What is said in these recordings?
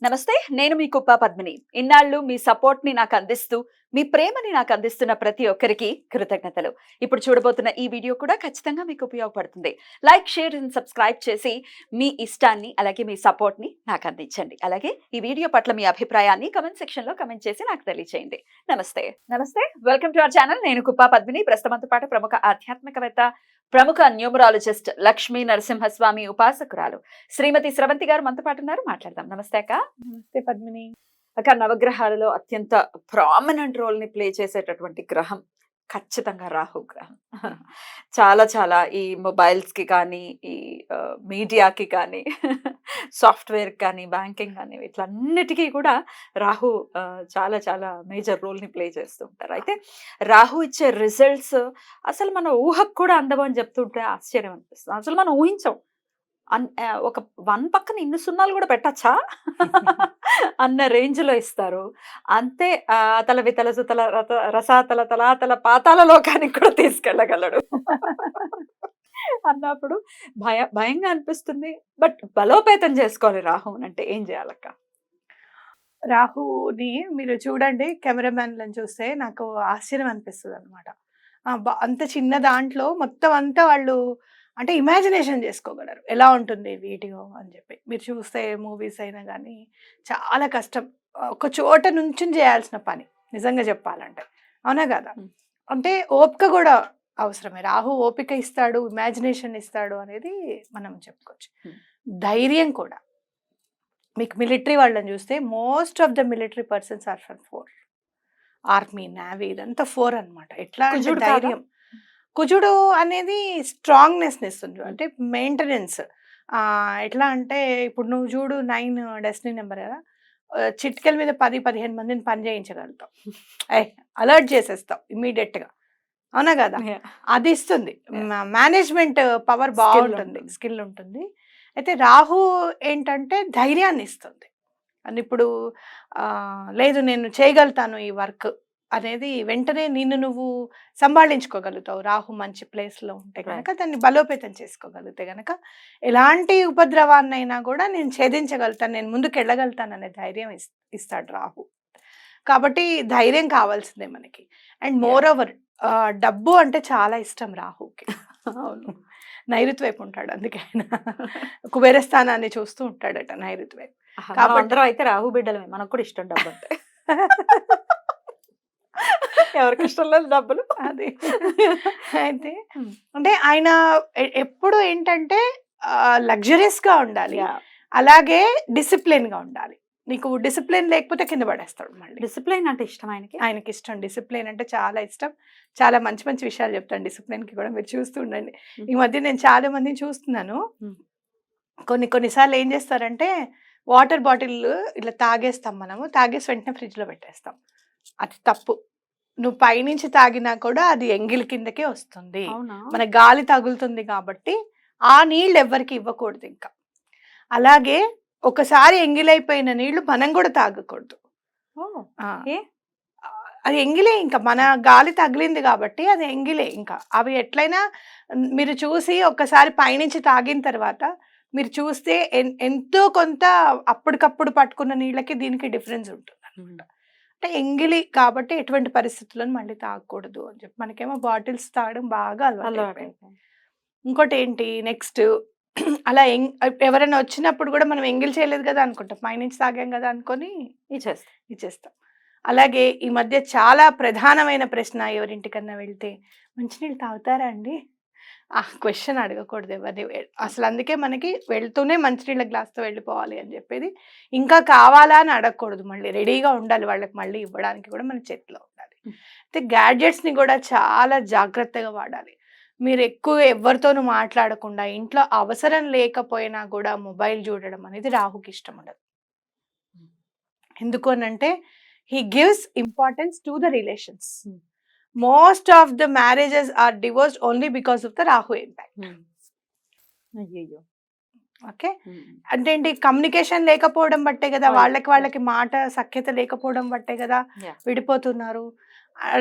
నమస్తే. నేను మీ కుప్ప పద్మిని. ఇన్నాళ్ళు మీ సపోర్ట్‌ని నాకందిస్తూ, మీ ప్రేమని నాకందిస్తున్న ప్రతి ఒక్కరికి కృతజ్ఞతలు. ఇప్పుడు చూడబోతున్న ఈ వీడియో కూడా ఖచ్చితంగా మీకు ఉపయోగపడుతుంది. లైక్, షేర్ అండ్ సబ్స్క్రైబ్ చేసి మీ ఇష్టాన్ని, అలాగే మీ సపోర్ట్‌ని నాకందించండి. అలాగే ఈ వీడియో పట్ల మీ అభిప్రాయాన్ని కామెంట్ సెక్షన్‌లో కామెంట్ చేసి నాకు తెలియజేయండి. నమస్తే. నమస్తే. Welcome to our channel. నేను కుప్ప పద్మిని. ప్రస్తుతంతో పాటు ప్రముఖ ఆధ్యాత్మికవేత్త, ప్రముఖ న్యూమరాలజిస్ట్ లక్ష్మీ నరసింహస్వామి ఉపాసకురాలు శ్రీమతి స్రవంతి గారు మనతో పాటు ఉన్నారు. మాట్లాడదాం. నమస్తే అక్క. నమస్తే పద్మిని. అక్క, నవగ్రహాలలో అత్యంత ప్రామినెంట్ రోల్ ని ప్లే చేసేటటువంటి గ్రహం ఖచ్చితంగా రాహు గ్రహం. చాలా చాలా ఈ మొబైల్స్ కి కానీ, ఈ మీడియాకి కానీ, సాఫ్ట్వేర్ కానీ, బ్యాంకింగ్ కానీ, వీటిలన్నిటికీ కూడా రాహు చాలా చాలా మేజర్ రోల్ ని ప్లే చేస్తూ ఉంటారు. అయితే రాహు ఇచ్చే రిజల్ట్స్ అసలు మన ఊహకు కూడా అందమని చెప్తుంటే ఆశ్చర్యం అనిపిస్తుంది. అసలు మనం ఊహించం. ఒక 1 పక్కన ఇన్ని సున్నాలు కూడా పెట్టచ్చా అన్న రేంజ్ లో ఇస్తారు. అంతే అతల వితల సుతల రసాతల తలాతల పాతాల లోకానికి కూడా తీసుకెళ్ళగలడు అన్నప్పుడు భయంగా అనిపిస్తుంది. బట్ బలోపేతం చేసుకోవాలి రాహుని అంటే ఏం చేయాలక్క? రాహుని మీరు చూడండి, కెమెరామెన్లను చూస్తే నాకు ఆశ్చర్యం అనిపిస్తుంది అనమాట. అంత చిన్న దాంట్లో మొత్తం అంతా వాళ్ళు అంటే ఇమాజినేషన్ చేసుకోగలరు ఎలా ఉంటుంది వీడియో అని చెప్పి. మీరు చూస్తే మూవీస్ అయినా కానీ చాలా కష్టం, ఒక చోట నుంచి చేయాల్సిన పని నిజంగా చెప్పాలంటే. అవునా కదా? అంటే ఓపిక కూడా అవసరమే. రాహు ఓపిక ఇస్తాడు, ఇమాజినేషన్ ఇస్తాడు అనేది మనం చెప్పుకోవచ్చు. ధైర్యం కూడా. మీకు మిలిటరీ వాళ్ళని చూస్తే most of the military persons are from 4. Army, navy ఇదంతా 4 అనమాట. ఎట్లా అంటే ధైర్యం. కుజుడు అనేది స్ట్రాంగ్నెస్ ఇస్తుంది, అంటే మెయింటెనెన్స్. ఎట్లా అంటే ఇప్పుడు నువ్వు చూడు 9 డెస్టినీ నెంబర్ కదా, చిట్కెల మీద 10-15 మందిని పని చేయించగలుగుతావు. అలర్ట్ చేసేస్తావు ఇమీడియట్గా. అవునా కదా? అది ఇస్తుంది. మేనేజ్మెంట్ పవర్ బాగుంటుంది, స్కిల్ ఉంటుంది. అయితే రాహు ఏంటంటే ధైర్యాన్ని ఇస్తుంది. అని ఇప్పుడు లేదు నేను చేయగలుగుతాను ఈ వర్క్ అనేది వెంటనే నిన్ను నువ్వు సంభాళించుకోగలుగుతావు. రాహు మంచి ప్లేస్లో ఉంటే కనుక, దాన్ని బలోపేతం చేసుకోగలిగితే కనుక ఎలాంటి ఉపద్రవాన్నైనా కూడా నేను ఛేదించగలుగుతాను, నేను ముందుకు వెళ్ళగలుగుతాను అనే ధైర్యం ఇస్తాడు రాహు. కాబట్టి ధైర్యం కావాల్సిందే మనకి. అండ్ మోర్ ఓవర్ డబ్బు అంటే చాలా ఇష్టం రాహుకి. అవును, నైరుతి వైపు ఉంటాడు, అందుకే ఆయన కుబేర స్థానాన్ని చూస్తూ ఉంటాడట నైరుతి వైపు. కాబట్టి అయితే రాహు బిడ్డలమే, మనకు కూడా ఇష్టం డబ్బు అంటే. ఎవరికి ఇష్టం లేదు డబ్బులు. అది అయితే అంటే ఆయన ఎప్పుడు ఏంటంటే లగ్జరీస్ గా ఉండాలి, అలాగే డిసిప్లిన్ గా ఉండాలి. నీకు డిసిప్లిన్ లేకపోతే కింద పడేస్తాడు. మళ్ళీ డిసిప్లిన్ అంటే ఇష్టం ఆయనకి ఇష్టం. డిసిప్లిన్ అంటే చాలా ఇష్టం. చాలా మంచి మంచి విషయాలు చెప్తాను డిసిప్లిన్ కి కూడా, మీరు చూస్తూ ఉండండి. ఈ మధ్య నేను చాలా మందిని చూస్తున్నాను, కొన్నిసార్లు ఏం చేస్తారంటే వాటర్ బాటిల్ ఇట్లా తాగేస్తాం, మనము తాగేసి వెంటనే ఫ్రిడ్జ్ లో పెట్టేస్తాం. అది తప్పు. నువ్వు పైనుంచి తాగినా కూడా అది ఎంగిలి కిందకే వస్తుంది, మన గాలి తగులుతుంది. కాబట్టి ఆ నీళ్ళు ఎవ్వరికి ఇవ్వకూడదు. ఇంకా అలాగే ఒకసారి ఎంగిలైపోయిన నీళ్లు మనం కూడా తాగకూడదు. అది ఎంగిలే, ఇంకా మన గాలి తగిలింది కాబట్టి అది ఎంగిలే. ఇంకా అవి ఎట్లయినా మీరు చూసి ఒక్కసారి పైనుంచి తాగిన తర్వాత మీరు చూస్తే ఎంతో కొంత అప్పటికప్పుడు పట్టుకున్న నీళ్ళకి దీనికి డిఫరెన్స్ ఉంటుంది అనమాట. అంటే ఎంగిలి కాబట్టి ఎటువంటి పరిస్థితులను మళ్ళీ తాగకూడదు అని చెప్పి. మనకేమో బాటిల్స్ తాగడం బాగా అలవాటు. ఇంకోటి ఏంటి నెక్స్ట్, అలా ఎవరైనా వచ్చినప్పుడు కూడా మనం ఎంగిల్ చేయలేదు కదా అనుకుంటాం, పైనుంచి తాగాం కదా అనుకొని ఇచ్చేస్తాం. అలాగే ఈ మధ్య చాలా ప్రధానమైన ప్రశ్న, ఎవరింటికన్నా వెళ్తే మంచినీళ్ళు తాగుతారా అండి? ఆ క్వశ్చన్ అడగకూడదు ఎవరిని అసలు. అందుకే మనకి వెళ్తూనే మంచినీళ్ళ గ్లాస్తో వెళ్ళిపోవాలి అని చెప్పేది. ఇంకా కావాలా అని అడగకూడదు, మళ్ళీ రెడీగా ఉండాలి వాళ్ళకి మళ్ళీ ఇవ్వడానికి కూడా మన చేతిలో ఉండాలి. అయితే గ్యాడ్జెట్స్ని కూడా చాలా జాగ్రత్తగా వాడాలి. మీరు ఎక్కువ ఎవరితోనూ మాట్లాడకుండా, ఇంట్లో అవసరం లేకపోయినా కూడా మొబైల్ చూడడం అనేది రాహుకి ఇష్టం ఉండదు. ఎందుకు అనంటే he gives importance to the relations. Most of the marriages are divorced only because of the Rahu impact. Okay, అంటే ఏంటి, కమ్యూనికేషన్ లేకపోవడం బట్టే కదా, వాళ్ళకి మాట సఖ్యత లేకపోవడం బట్టే కదా విడిపోతున్నారు.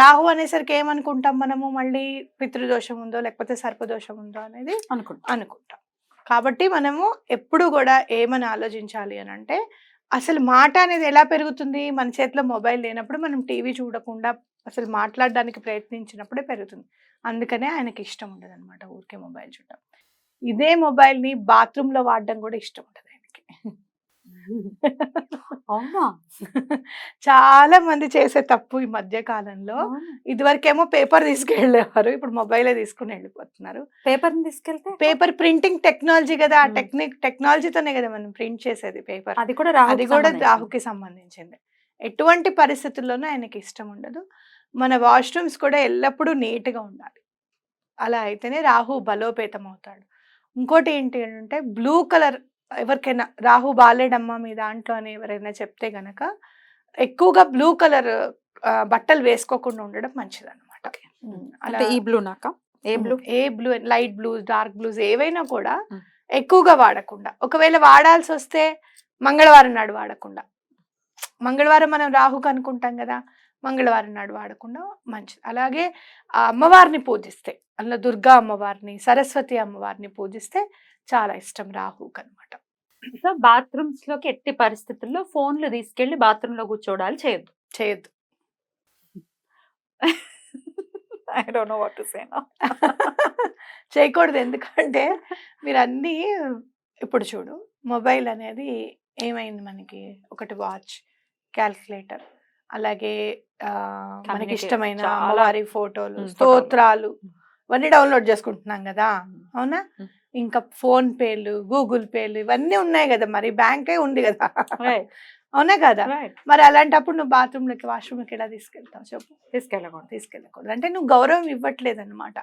రాహు అనేసరికి ఏమనుకుంటాం మనము, మళ్ళీ పితృదోషం ఉందో లేకపోతే సర్పదోషం ఉందో అనేది అనుకుంటాం. కాబట్టి మనము ఎప్పుడు కూడా ఏమని ఆలోచించాలి అని అంటే, అసలు మాట అనేది ఎలా పెరుగుతుంది? మన చేతిలో మొబైల్ లేనప్పుడు మనం టీవీ చూడకుండా అసలు మాట్లాడడానికి ప్రయత్నించినప్పుడే పెరుగుతుంది. అందుకనే ఆయనకి ఇష్టం ఉండదనమాట ఊరికే మొబైల్ చూడడం. ఇదే మొబైల్‌ని బాత్రూమ్‌లో వాడడం కూడా ఇష్టం ఉండదు ఆయనకి. అవునా? చాలా మంది చేసే తప్పు ఈ మధ్య కాలంలో. అవునా? ఇదివరకేమో పేపర్ తీసుకెళ్ళేవారు. ఇప్పుడు మొబైలే తీసుకొని వెళ్ళిపోతున్నారు. పేపర్‌ని తీసుకెళ్తే? పేపర్ ప్రింటింగ్ టెక్నాలజీ గదా! ఆ హ్మ్. టెక్నాలజీతోనే గదా మనం ప్రింట్ చేసేది పేపర్. అది కూడా అది రాహుకి గూడా సంబంధించింది. రాహుకి సంబంధించింది. ఎటువంటి పరిస్థితుల్లోనూ ఆయనకి ఇష్టం ఉండదు. మన వాష్‌రూమ్స్ కూడా ఎల్లప్పుడూ నీట్‌గా ఉండాలి. అలా అయితేనే రాహు బలోపేతం అవుతాడు. ఇంకోటి ఏంటి అనంటే బ్లూ కలర్ ఎవరికైనా రాహు బాలేడమ్మా మీ దాంట్లో అని ఎవరైనా చెప్తే గనక ఎక్కువగా బ్లూ కలర్ బట్టలు వేసుకోకుండా ఉండడం మంచిదన్నమాట. అలా అంటే ఈ బ్లూనాకా? ఏ బ్లూ? ఏ blue light blues, dark blues ఏవైనా కూడా హ్మ్. ఎక్కువగా వాడకుండా. ఒకవేళ వాడాల్సొస్తే మంగళవారం నాడు వాడకుండా. మంగళవారం మనం రాహుకు అనుకుంటాం గదా! మంగళవారం నాడు వాడకుండా మంచిది. అలాగే అమ్మవారిని పూజిస్తే, అందులో దుర్గా అమ్మవారిని, సరస్వతి అమ్మవారిని పూజిస్తే చాలా ఇష్టం రాహుకనమాట. సో, బాత్రూమ్స్‌లోకి ఎట్టి పరిస్థితుల్లో ఫోన్‌లు తీసుకెళ్ళి బాత్రూమ్‌లో కూర్చోవడాలు చేయొద్దు. చేయొద్దు. I don't know what to say now. చేయకూడదు. ఎందుకంటే మీరన్నీ ఇప్పుడు చూడు మొబైల్ అనేది ఏమైంది మనకి ఒకటి వాచ్, క్యాలిక్యులేటర్ అలాగే మనకిష్టమైన చాలా అమ్మవారి ఫోటోలు, ఫోటోలు. స్తోత్రాలు ఇవన్నీ డౌన్లోడ్ చేసుకుంటున్నాం గదా! అవునా? హ్మ్. ఇంకా ఫోన్ పేలు, గూగుల్ పేలు ఇవన్నీ ఉన్నాయి గదా! మరి బ్యాంకే ఉంది గదా! రైట్. అవునా కదా? రైట్. మరి అలాంటప్పుడు నువ్వు బాత్రూమ్‌లోకి, వాష్‌రూమ్‌లోకి ఎలా తీసుకెళ్తావు చెప్పు? తీసుకెళ్ళకూడదు. తీసుకెళ్ళకూడదు. అంటే నువ్వు గౌరవం ఇవ్వట్లేదన్నమాట.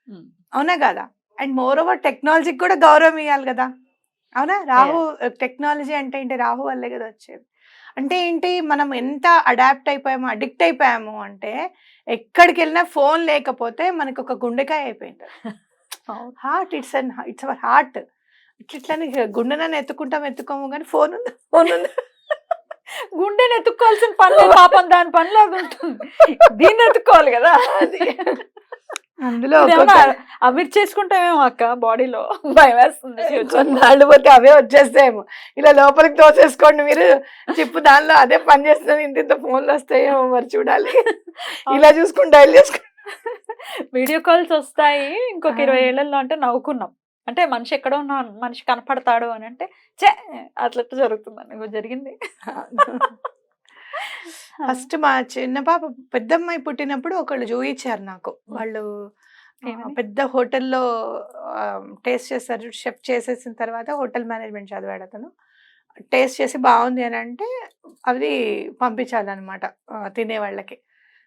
హ్మ్. అవునా కాదా? అండ్ మోర్ ఓవర్ టెక్నాలజీకి కూడా గౌరవం ఇయ్యాలి గదా! అవునా? రాహు టెక్నాలజీ అంటే ఏంటి? రాహు వల్లే గదా వచ్చేది. అంటే ఏంటి? మనం ఎంత అడాప్ట్ అయిపోయామో, అడిక్ట్ అయిపోయాము అంటే ఎక్కడికెళ్ళినా ఫోన్ లేకపోతే మనకొక గుండెకాయ అయిపోయింది. అవును. Heart it's our heart. ఇట్లిట్లని గుండెనన్నా ఎత్తుకుంటాం ఎత్తుకోము గానీ ఫోన్ ఉందా? ఫోన్ ఉందా? గుండెని ఎత్తుక్కోవాల్సిన పని లేదు పాపం దాని పనిలో అది ఉంటుంది. దీన్ని ఎత్తుక్కోవాలి గదా! అది. అందులో ఇదేమన్నా ఒక్కొక్క అమిర్ చేసుకుంటామేమో అక్క బాడీలో. భయమేస్తుంది ఫ్యూచర్‌లో. కొన్నాళ్ళు పోతే అవే వచ్చేస్తాయేమో. ఇలా లోపలికి తోసేసుకోండి మీరు. చిప్పు దానిలో అదే పని చేస్తది. ఇంతింత ఫోన్‌లు వస్తాయేమో మరి చూడాలి. ఇలా చూసుకొని డయల్ చేసుకుంటా. వీడియో కాల్స్ ఒస్తాయి. ఇంకొక ఆ! 20 ఏళ్లలో అంటే నవ్వుకున్నాం. అంటే మనిషి ఎక్కడో ఉన్న మనిషి కనపడతాడు అనంటే, ఛే! అట్లెట్లా జరుగుతుందని. ఇగో జరిగింది. ఆ! ఫస్ట్ మా చిన్న పాప పెద్దమ్మాయి పుట్టినప్పుడు ఒకళ్ళు చూయించారు నాకు. హ్మ్. వాళ్ళు ఏమని? పెద్ద హోటల్‌లో టేస్ట్ చేసారు. షెఫ్ చేసేసిన తర్వాత హోటల్ మేనేజ్‌మెంట్ చదివాడతను. టేస్ట్ చేసి బావుంది అనంటే అది పంపించాలనమాట తినేవాళ్ళకి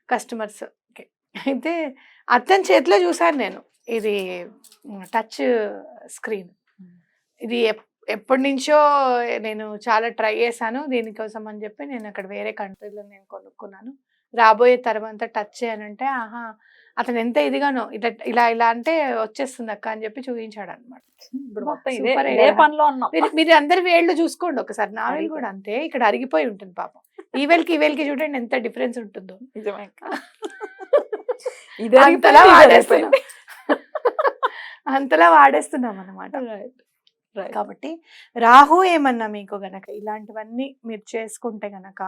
కస్టమర్స్‌కి. అయితే అతని చేతిలో చూసాను నేను. ఇది టచ్ స్క్రీన్. హ్మ్. ఇది ఎప్పటినుంచో నేను చాలా ట్రై చేశాను. దీనికోసం అని చెప్పి నేను అక్కడ వేరే కంట్రీలో నేను కొనుక్కున్నాను. రాబోయే తరమంతా టచ్ చేయనంటే, ఆహా! అతను ఎంత ఇదిగానో ఇలా ఇలా అంటే వచ్చేస్తుందక్క అని చెప్పి చూయించాడనమాట. ఇప్పుడు అబ్బా! మొత్తం సూపరే ఇదే గదా! పనిలో ఉన్నాం. మీరు అందరి వేళ్ళు చూసుకోండి ఒకసారి. నా వేలు అరిగిపోయి. కూడా అంతే. ఇక్కడ అరిగిపోయి ఉంటుంది పాపం. ఈ వేలుకి చూడండి ఎంత డిఫరెన్స్ ఉంటుందో. నిజమే అక్క. ఇది అంతలా అరిగిపోయింది, ఇది వాడేస్తున్నాం. అరిగిపోయింది. అంతలా వాడేస్తున్నామనమాట. రైట్. రైట్. కాబట్టి రాహు ఏమన్నా మీకు గనక ఇలాంటివన్నీ మీరు చేసుకుంటే గనక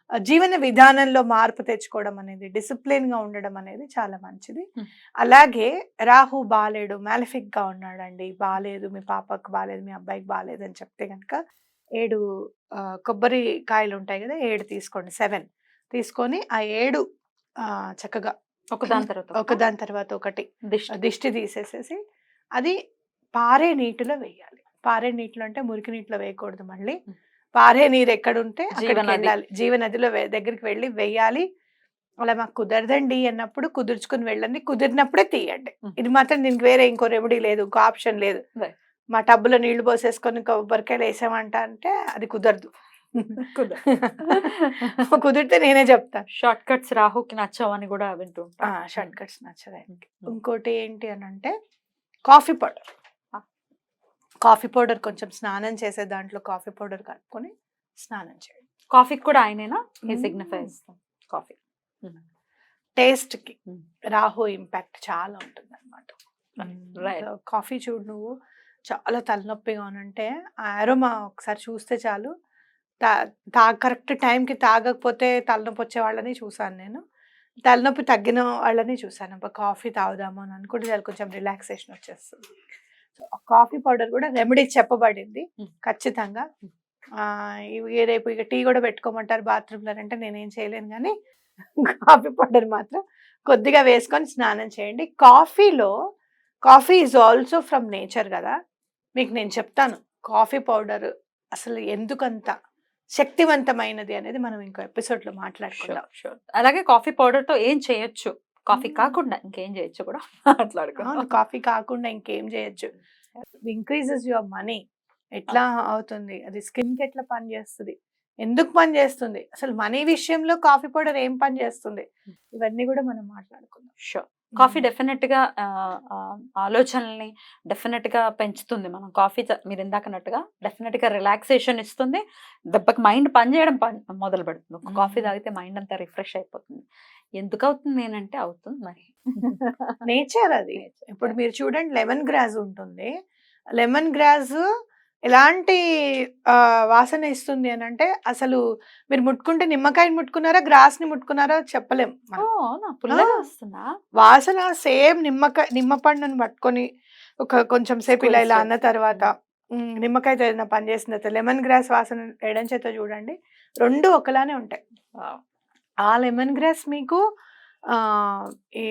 జీవన విధానంలో మార్పు తెచ్చుకోవడం అనేది డిసిప్లిన్‌గా ఉండడం అనేది చాలా మంచిది. హ్మ్. అలాగే రాహు బాలేడు, మాలిఫిక్‌గా ఉన్నాడండి, బాలేదు, మీ పాపకి బాలేదు, మీ అబ్బాయికి బాలేదు అని చెప్తే గనక 7 కొబ్బరి కాయలుంటాయి గదా! 7 తీసుకోండి. 7 తీసుకొని ఆ 7 చక్కగా ఒకదాని తర్వాత ఒకటా? ఒకదాని తర్వాత ఒకటి దిష్టి. దిష్టి తీసేసేసి అది పారే నీటిలో వేయాలి. పారే నీటిలో అంటే మురికి నీటిలో వేయకూడదు మళ్ళీ. హ్మ్. పారే నీరు ఎక్కడుంటే జీవనది. అక్కడికెళ్ళాలి. జీవనదిలో దగ్గరికి వెళ్లి వెయ్యాలి. అలా మాకు కుదరదండి అన్నప్పుడు కుదుర్చుకొని వెళ్ళండి. కుదిరినప్పుడే తీయండి. హ్మ్. ఇది మాత్రం దీనికి వేరే ఇంకో రెమెడీ లేదు. ఇంకో ఆప్షన్ లేదు. రైట్. మా టబ్‌లో నీళ్లు పోసేసుకొని కొబ్బరికాయలు ఏసామంట అంటే అది కుదరదు. కుదిరితే నేనే చెప్తాను. షార్ట్ కట్స్ రాహుకి నచ్చవని గూడా వింటూ ఉంటాం. షార్ట్ కట్స్ నచ్చదాయనకి. హ్మ్. ఇంకోటి ఏంటి అనంటే కాఫీ పౌడర్. ఆ! కాఫీ పౌడర్ కొంచెం స్నానం చేసే దాంట్లో కాఫీ పౌడర్ కలుపుకొని స్నానం చేయండి. కాఫీకి కూడా ఆయనేనా? హి హ్మ్. Signifies coffee. టేస్ట్‌కి హ్మ్. రాహు ఇంపాక్ట్ చాలా ఉంటుందన్నమాట. రైట్. సో, కాఫీ చూడు నువ్వు చాలా తలనొప్పిగా ఉనంటే ఆ అరోమా ఒకసారి చూస్తే చాలు కరెక్ట్ టైంకి తాగకపోతే తలనొప్పి వచ్చే వాళ్ళని చూసాను నేను. తలనొప్పి తగ్గిన వాళ్ళని చూసాను. అబ్బా! కాఫీ తాగుదాము అని అనుకుంటే చాలు కొంచెం రిలాక్సేషన్ వచ్చేస్తుంది. సో, కాఫీ పౌడర్ కూడా రెమెడీ చెప్పబడింది హ్మ్. ఖచ్చితంగా. ఇవి రేపు ఇక టీ కూడా పెట్టుకోమంటారు బాత్రూమ్‌లో అంటే నేనేం చేయలేను గానీ కాఫీ పౌడర్ మాత్రం కొద్దిగా వేసుకొని స్నానం చేయండి. Coffee is also from nature గదా! మీకు నేను చెప్తాను. కాఫీ పౌడర్ అసలు ఎందుకంత శక్తివంతమైనది అనేది మనం ఇంకో ఎపిసోడ్‌లో షూర్. మాట్లాడుకుందాం. షూర్. అలాగే కాఫీ పౌడర్‌తో ఏం చేయొచ్చు? కాఫీ హ్మ్. కాకుండా ఇంకేం చేయొచ్చు కూడా అవును. మాట్లాడుకుందాం. కాఫీ కాకుండా ఇంకేం జేయొచ్చు. Increases your money. ఎట్లా అవుతుంది? అది స్కిన్‌కి ఎట్లా పనిచేస్తది? ఎందుకు పనిచేస్తుంది? అసలు మనీ విషయంలో కాఫీ పౌడర్ ఏం పని చేస్తుంది? ఇవన్నీ గూడా మనం మాట్లాడుకుందాం. షూర్. కాఫీ హ్మ్. డెఫినిట్‌గా ఆలోచనల్ని డెఫినిట్‌గా పెంచుతుంది. మనం కాఫీ మీరిందాకన్నట్టుగా డెఫినిట్‌గా రిలాక్సేషన్ ఇస్తుంది. దెబ్బకి మైండ్ పని చేయడం మొదలుపెడుతుంది. ఒక కాఫీ హ్మ్. తాగితే మైండ్ అంతా రిఫ్రెష్ అయిపోతుంది. ఎందుకవుతుంది అనంటే అవుతుంది మరి. నేచర్ అది. నేచర్. ఇప్పుడు మీరు చూడండి లెమన్ గ్రాస్ ఉంటుంది. లెమన్ గ్రాస్ ఎలాంటి వాసన ఇస్తుంది అనంటే అసలు మీరు ముట్టుకుంటే నిమ్మకాయని ముట్టుకున్నారా? గ్రాస్‌ని ముట్టుకున్నారో చెప్పలేం మనం. ఓహ్! అవునా? ఆ! పుల్లగా వస్తుందా? వాసన సేమ్ నిమ్మ పండుని పట్టుకొని కొంచెం సేపు ఇలా స్క్వీజ్ ఇలా అన్న చేసి. తర్వాత నిమ్మకాయతో ఏదైనా పని చేసిన తర్వాత లెమన్ గ్రాస్ వాసన ఎడం చేత్తో చూడండి. 2 ఒకలానే ఉంటాయి. వావ్! ఆ లెమన్ గ్రాస్ మీకు ఆహ్, ఈ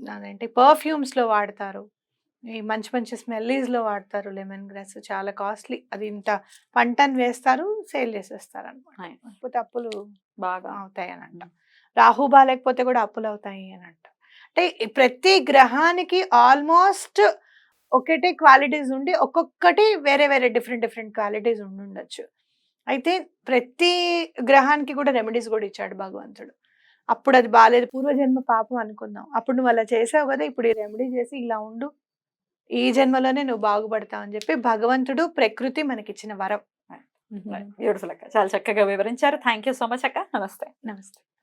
అదేంటి పర్ఫ్యూమ్స్‌లో వాడతారు. ఈ మంచి మంచి స్మెల్లీస్‌లో వాడతారు లెమన్ గ్రాస్. చాలా కాస్ట్‌లీ. అది ఇంత పంటని వేస్తారు, సేల్ చేసేస్తారనమాట. నైస్. కాకపోతే అప్పులు బాగా. అవుతాయనంట. రాహు బాలేకపోతే కూడా అప్పులవుతాయి అనంట. అంటే ఈ ప్రతి గ్రహానికి ఆల్మోస్ట్ ఒకటే క్వాలిటీస్ ఉండి, ఒక్కొక్కటి వేరే వేరే డిఫరెంట్ డిఫరెంట్ క్వాలిటీస్ ఉండుండొచ్చు. అయితే ప్రతి గ్రహానికి కూడా రెమెడీస్ కూడా ఇచ్చాడు భగవంతుడు. అప్పుడు అది బాలేదు. పూర్వజన్మ పాపం అనుకుందాం. అప్పుడు నువ్వు అలా చేసావు కదా! ఇప్పుడు ఈ రెమెడీ చేసి ఇలా ఉండు. ఈ జన్మలోనే నువ్వు బాగుపడతావు అని చెప్పి భగవంతుడు, ప్రకృతి మనకిచ్చిన వరం. బ్యూటిఫుల్ అక్క. చాలా చక్కగా వివరించారు. థాంక్ యూ సో మచ్ అక్క. నమస్తే. నమస్తే.